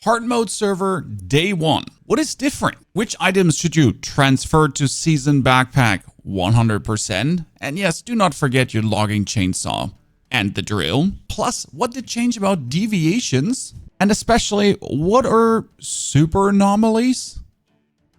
Hard mode server, day 1. What is different? Which items should you transfer to season backpack? 100%. And yes, do not forget your logging chainsaw and the drill. Plus, what did change about deviations? And especially, what are super anomalies?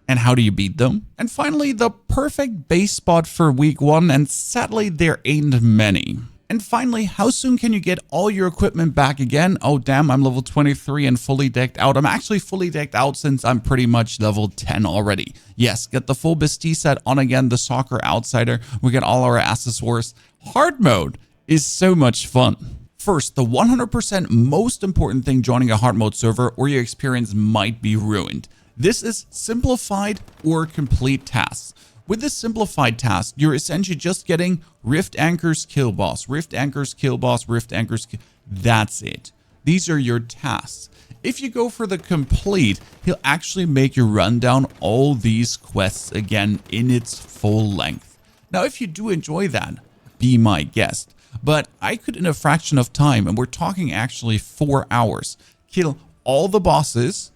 And how do you beat them? And finally, the perfect base spot for week 1, and sadly there ain't many. And finally, how soon can you get all your equipment back again? Oh damn, I'm level 23 and fully decked out. I'm actually fully decked out since I'm pretty much level 10 already. Yes, get the full bestie set on again, the soccer outsider. We get all our accessories. Hard mode is so much fun. First, the 100% most important thing joining a hard mode server, or your experience might be ruined. This is simplified or complete tasks. With this simplified task, you're essentially just getting Rift Anchors, Kill Boss, Rift Anchors, Kill Boss, Rift Anchors, that's it. These are your tasks. If you go for the complete, he'll actually make you run down all these quests again in its full length. Now, if you do enjoy that, be my guest. But I could, in a fraction of time, and we're talking actually 4 hours, kill all the bosses,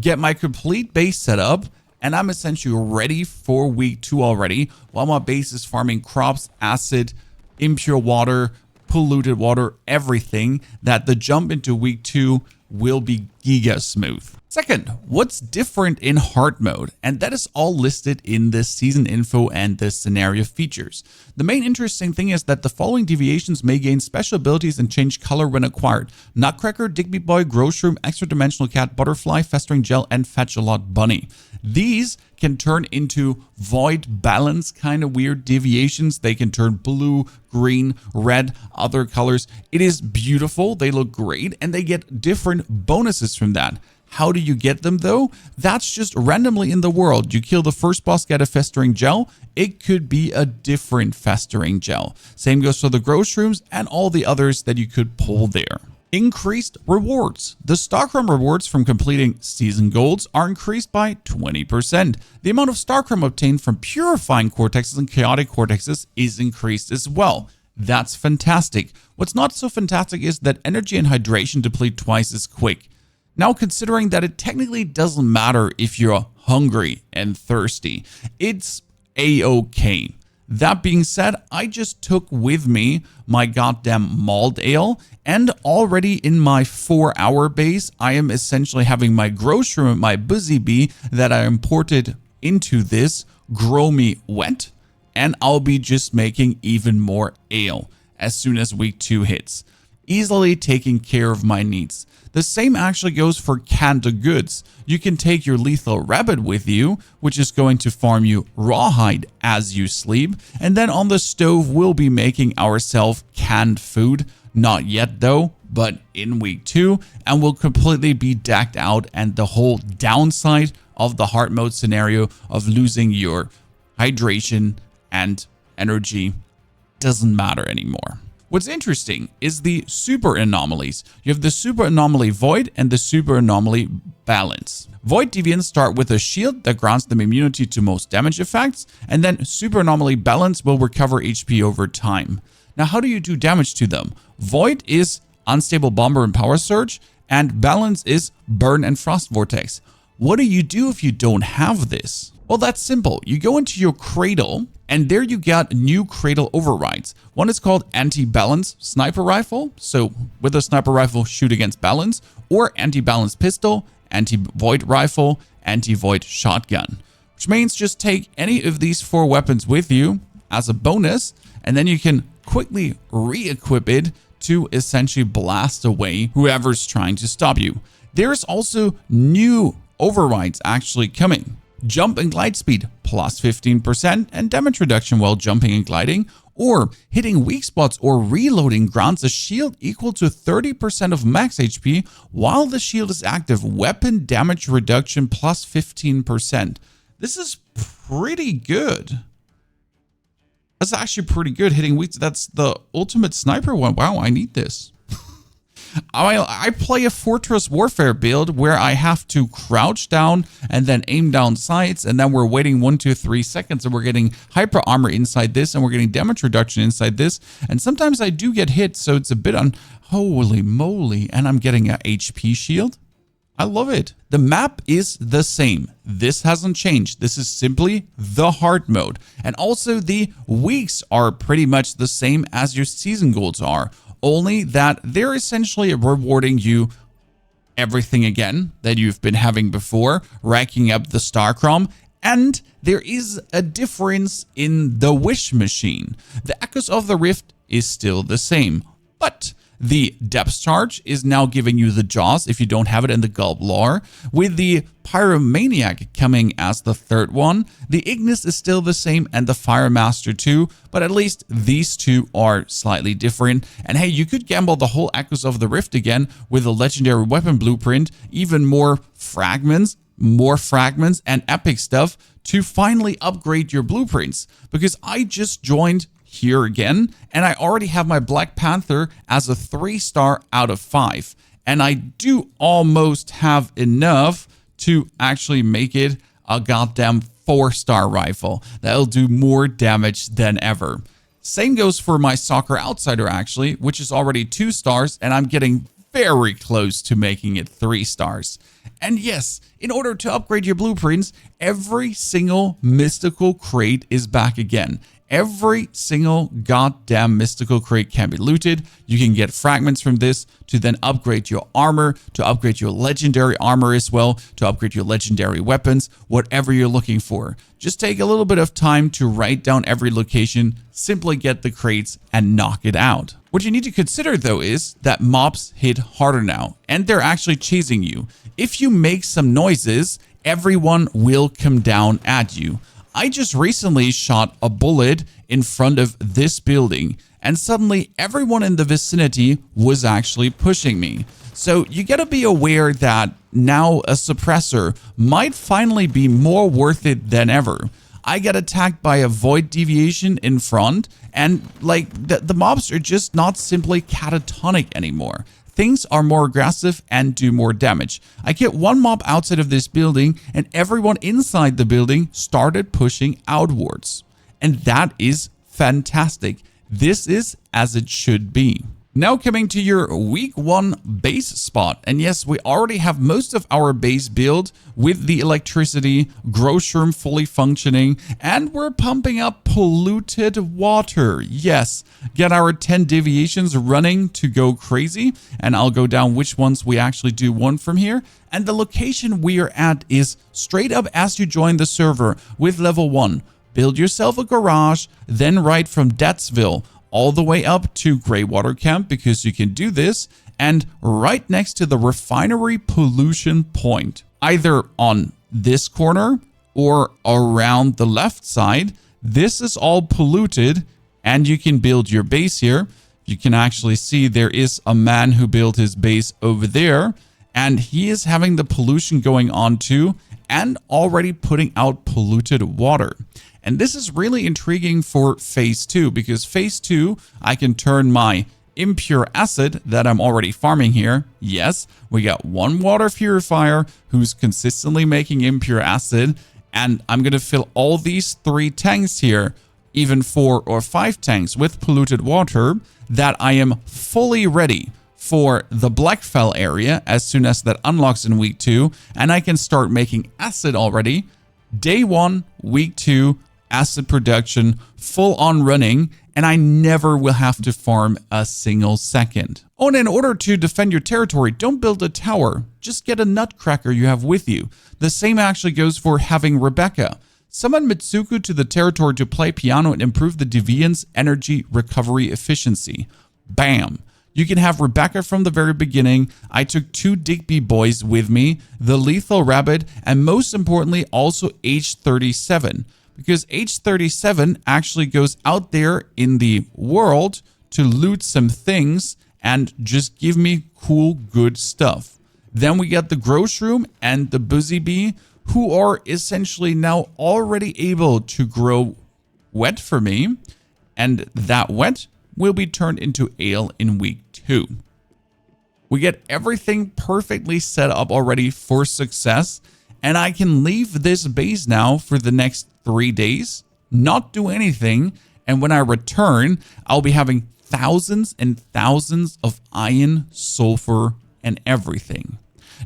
get my complete base set up, and I'm essentially ready for week 2 already, while my base is farming crops, acid, impure water, polluted water, everything, that the jump into week 2 will be giga smooth. Second, what's different in hard mode? And that is all listed in the season info and the scenario features. The main interesting thing is that the following deviations may gain special abilities and change color when acquired: Nutcracker, Digby Boy, Grow Shroom, Extra Dimensional Cat, Butterfly, Festering Gel, and Fetch a Lot Bunny. These can turn into void balance kind of weird deviations. They can turn blue, green, red, other colors. It is beautiful. They look great, and they get different bonuses from that. How do you get them though? That's just randomly in the world. You kill the first boss, get a Festering Gel. It could be a different Festering Gel. Same goes for the Grow Shrooms and all the others that you could pull there. Increased rewards. The Starchrome rewards from completing season golds are increased by 20%. The amount of Starchrome obtained from purifying Cortexes and chaotic Cortexes is increased as well. That's fantastic. What's not so fantastic is that energy and hydration deplete twice as quick. Now, considering that it technically doesn't matter if you're hungry and thirsty, it's a-okay. That being said, I just took with me my goddamn malt ale, and already in my 4-hour base, I am essentially having my Grow Shroom, my Busy Bee that I imported into this grow me wet, and I'll be just making even more ale as soon as week 2 hits, easily taking care of my needs. The same actually goes for canned goods. You can take your lethal rabbit with you, which is going to farm you rawhide as you sleep. And then on the stove, we'll be making ourselves canned food. Not yet though, but in week 2. And we'll completely be decked out. And the whole downside of the hard mode scenario of losing your hydration and energy doesn't matter anymore. What's interesting is the super anomalies. You have the super anomaly void and the super anomaly balance. Void deviants start with a shield that grants them immunity to most damage effects, and then super anomaly balance will recover HP over time. Now, how do you do damage to them? Void is unstable bomber and power surge, and balance is burn and frost vortex. What do you do if you don't have this? Well, that's simple. You go into your cradle, and there you got new cradle overrides. One is called anti-balance sniper rifle. So with a sniper rifle, shoot against balance, or anti-balance pistol, anti-void rifle, anti-void shotgun, which means just take any of these 4 weapons with you as a bonus, and then you can quickly re-equip it to essentially blast away whoever's trying to stop you. There's also new overrides actually coming. Jump and glide speed plus 15% and damage reduction while jumping and gliding, or hitting weak spots or reloading grants a shield equal to 30% of max HP while the shield is active. Weapon damage reduction plus 15%. This is pretty good. That's actually pretty good. Hitting weak, that's the ultimate sniper one. Wow, I need this. I play a Fortress Warfare build where I have to crouch down and then aim down sights, and then we're waiting 1, 2, 3 seconds, and we're getting hyper armor inside this, and we're getting damage reduction inside this, and sometimes I do get hit, so it's a bit on holy moly, and I'm getting a HP shield. I love it. The map is the same. This hasn't changed. This is simply the hard mode. And also the weeks are pretty much the same as your season goals are, only that they're essentially rewarding you everything again that you've been having before, racking up the star crom. And there is a difference in the wish machine. The Echoes of the Rift is still the same, but the depth charge is now giving you the jaws if you don't have it in the Gulp lore, with the Pyromaniac coming as the third one. The Ignis is still the same and the Firemaster too, but at least these two are slightly different. And hey, you could gamble the whole Echoes of the Rift again with a legendary weapon blueprint, even more fragments and epic stuff to finally upgrade your blueprints, because I just joined here again and I already have my Black Panther as a 3-star out of 5, and I do almost have enough to actually make it a goddamn 4-star rifle that'll do more damage than ever. Same goes for my Soccer Outsider actually, which is already 2 stars, and I'm getting very close to making it 3 stars. And yes, in order to upgrade your blueprints, every single mystical crate is back again. Every single goddamn mystical crate can be looted. You can get fragments from this to then upgrade your armor, to upgrade your legendary armor as well, to upgrade your legendary weapons, whatever you're looking for. Just take a little bit of time to write down every location, simply get the crates and knock it out. What you need to consider though is that mobs hit harder now, and they're actually chasing you. If you make some noises, everyone will come down at you. I just recently shot a bullet in front of this building, and suddenly everyone in the vicinity was actually pushing me. So you gotta be aware that now a suppressor might finally be more worth it than ever. I got attacked by a void deviation in front, and like the mobs are just not simply catatonic anymore. Things are more aggressive and do more damage. I killed one mob outside of this building, and everyone inside the building started pushing outwards. And that is fantastic. This is as it should be. Now coming to your week 1 base spot. And yes, we already have most of our base built with the electricity, grocery room fully functioning, and we're pumping up polluted water. Yes, get our 10 deviations running to go crazy, and I'll go down which ones we actually do one from here. And the location we are at is straight up as you join the server with level 1. Build yourself a garage, then ride from Deathsville all the way up to Greywater Camp, because you can do this, and right next to the refinery pollution point, either on this corner or around the left side. This is all polluted, and you can build your base here. You can actually see there is a man who built his base over there, and he is having the pollution going on too, and already putting out polluted water. And this is really intriguing for phase 2, because phase 2, I can turn my impure acid that I'm already farming here. Yes, we got one water purifier who's consistently making impure acid, and I'm going to fill all these 3 tanks here, even 4 or 5 tanks with polluted water, that I am fully ready for the Blackfell area as soon as that unlocks in week 2, and I can start making acid already. Day 1, week 2, acid production full on running, and I never will have to farm a single second. Oh, and in order to defend your territory, don't build a tower. Just get a nutcracker you have with you. The same actually goes for having Rebecca. Summon Mitsuku to the territory to play piano and improve the Deviants' energy recovery efficiency. Bam! You can have Rebecca from the very beginning. I took 2 Digby boys with me, the Lethal Rabbit, and most importantly also H37. Because H37 actually goes out there in the world to loot some things and just give me cool, good stuff. Then we get the grocery room and the Busy Bee, who are essentially now already able to grow wet for me. And that wet will be turned into ale in week 2. We get everything perfectly set up already for success. And I can leave this base now for the next 3 days, not do anything, and when I return, I'll be having thousands and thousands of iron, sulfur, and everything.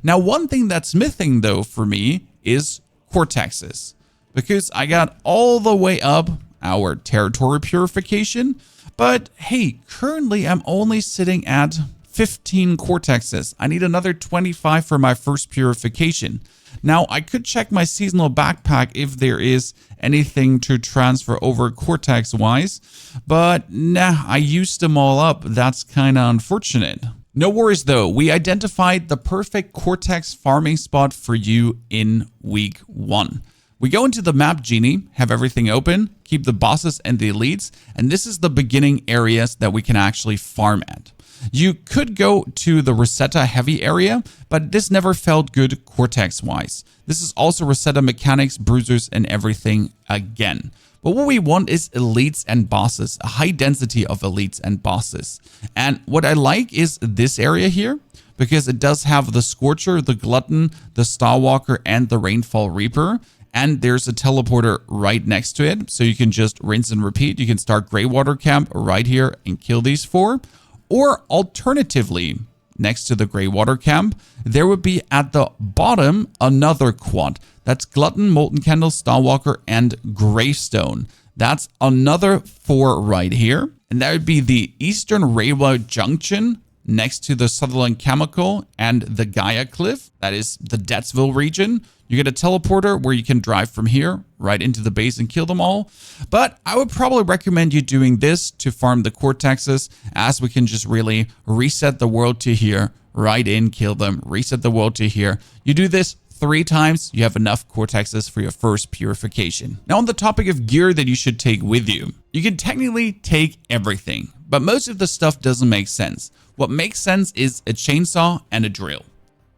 Now, one thing that's missing though for me is Cortexes, because I got all the way up our territory purification, but hey, currently I'm only sitting at 15 Cortexes. I need another 25 for my first purification. Now, I could check my seasonal backpack if there is anything to transfer over Cortex-wise, but nah, I used them all up. That's kind of unfortunate. No worries though, we identified the perfect Cortex farming spot for you in week 1. We go into the map genie, have everything open, keep the bosses and the elites, and this is the beginning areas that we can actually farm at. You could go to the Rosetta heavy area, but this never felt good Cortex wise. This is also Rosetta mechanics, bruisers, and everything again. But what we want is elites and bosses, a high density of elites and bosses. And what I like is this area here, because it does have the Scorcher, the Glutton, the Starwalker, and the Rainfall Reaper. And there's a teleporter right next to it, so you can just rinse and repeat. You can start Greywater Camp right here and kill these 4. Or alternatively, next to the Greywater Camp, there would be at the bottom another quad. That's Glutton, Molten Candle, Starwalker, and Gravestone. That's another 4 right here. And that would be the Eastern Railway Junction next to the Sutherland Chemical and the Gaia Cliff. That is the Deathsville region. You get a teleporter where you can drive from here right into the base and kill them all. But I would probably recommend you doing this to farm the Cortexes, as we can just really reset the world to here, right in, kill them, reset the world to here. You do this 3 times, you have enough Cortexes for your first purification. Now, on the topic of gear that you should take with you, you can technically take everything, but most of the stuff doesn't make sense. What makes sense is a chainsaw and a drill.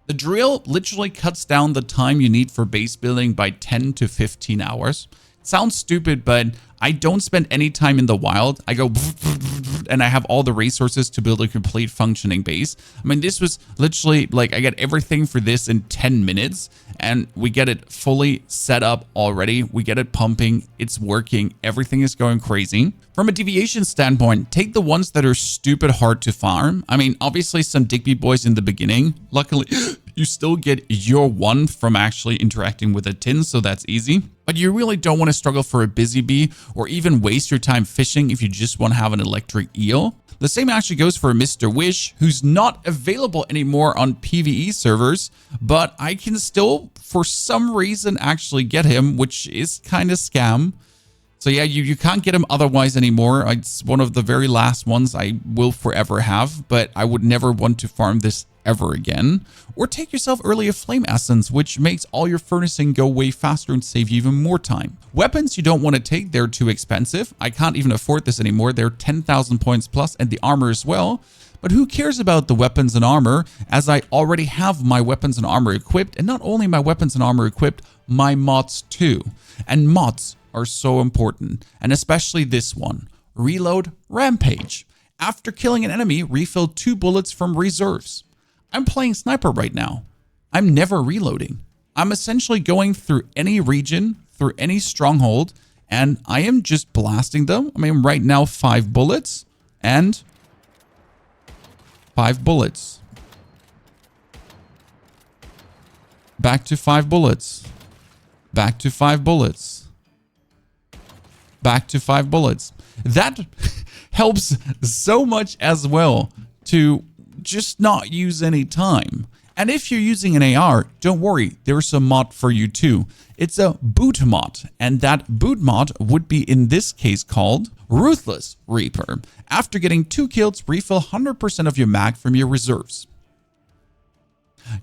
The drill literally cuts down the time you need for base building by 10 to 15 hours. It sounds stupid, but I don't spend any time in the wild. I go and I have all the resources to build a complete functioning base. I mean, this was literally like I get everything for this in 10 minutes and we get it fully set up already. We get it pumping. It's working. Everything is going crazy. From a deviation standpoint, take the ones that are stupid hard to farm. I mean, obviously some Digby boys in the beginning. Luckily, you still get your 1 from actually interacting with a tin, so that's easy. But you really don't want to struggle for a busy bee or even waste your time fishing if you just want to have an electric eel. The same actually goes for Mr. Wish, who's not available anymore on PvE servers, but I can still, for some reason, actually get him, which is kind of scam. So yeah, you can't get him otherwise anymore. It's one of the very last ones I will forever have, but I would never want to farm this ever again. Or take yourself early a Flame Essence, which makes all your furnacing go way faster and save you even more time. Weapons you don't want to take, they're too expensive. I can't even afford this anymore. They're 10,000 points plus, and the armor as well. But who cares about the weapons and armor, as I already have my weapons and armor equipped, and not only my weapons and armor equipped, my mods too. And mods are so important, and especially this one, Reload Rampage. After killing an enemy, refill 2 bullets from reserves. I'm playing sniper right now. I'm never reloading. I'm essentially going through any region, through any stronghold, and I am just blasting them. I mean, right now 5 bullets and 5 bullets. Back to 5 bullets. Back to 5 bullets. Back to 5 bullets. That helps so much as well to just not use any time. And if you're using an AR, don't worry, there's a mod for you too. It's a boot mod, and that boot mod would be in this case called Ruthless Reaper. After getting 2 kills, refill 100% of your mag from your reserves.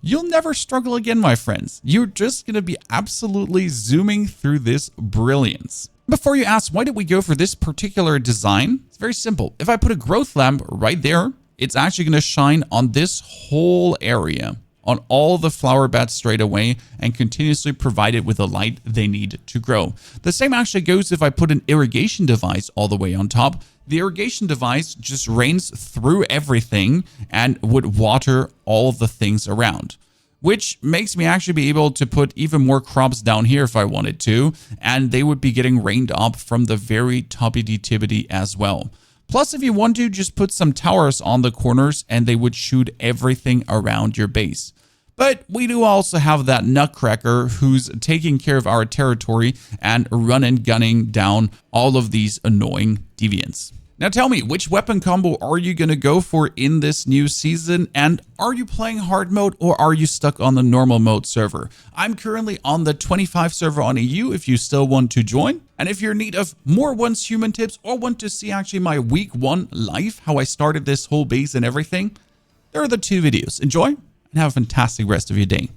You'll never struggle again, my friends. You're just going to be absolutely zooming through this brilliance. Before you ask, why did we go for this particular design? It's very simple. If I put a growth lamp right there, it's actually going to shine on this whole area, on all the flower beds straight away, and continuously provide it with the light they need to grow. The same actually goes if I put an irrigation device all the way on top. The irrigation device just rains through everything and would water all the things around, which makes me actually be able to put even more crops down here if I wanted to, and they would be getting rained up from the very toppity-tippity as well. Plus, if you want to, just put some towers on the corners and they would shoot everything around your base. But we do also have that nutcracker who's taking care of our territory and run and gunning down all of these annoying deviants. Now tell me, which weapon combo are you going to go for in this new season? And are you playing hard mode or are you stuck on the normal mode server? I'm currently on the 25 server on EU if you still want to join. And if you're in need of more Once Human tips or want to see actually my week 1 live, how I started this whole base and everything, there are the 2 videos. Enjoy and have a fantastic rest of your day.